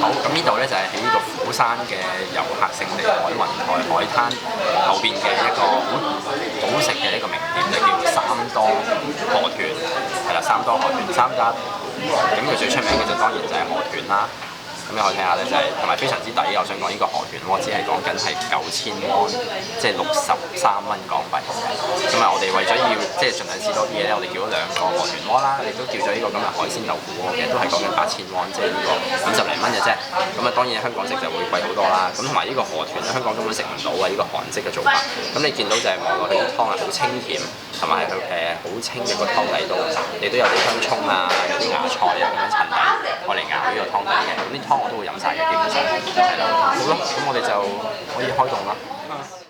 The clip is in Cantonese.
好，咁呢度咧就係喺呢個虎山嘅遊客勝地海雲台海灘後邊嘅一個好好食嘅一個名店，就叫三多河豚，係啦，三多河豚三家。咁佢最出名嘅就當然就係河豚啦。咁你可以聽下咧，就係同埋非常之抵。我想講呢個河豚鍋只係講緊係9000蚊，即係63蚊港幣。咁啊，我哋為咗要即係盡量試多啲嘢咧，我哋叫咗2個河豚鍋啦，亦都叫咗呢個咁嘅海鮮豆腐鍋嘅，都係講緊8000蚊，即係呢個50零蚊嘅啫。咁啊，當然香港食就會貴好多啦。咁同埋呢個河豚咧，香港根本食唔到啊！呢個韓式嘅做法。咁你見到就係望落去啲湯係好清甜，同埋佢好清嘅個湯底度，亦都有啲香葱啊，有啲芽菜啊咁樣襯底，我嚟熬呢個湯底嘅。咁啲湯我都會飲晒嘅，基本上係啦。好咯，咁我哋就可以開動啦。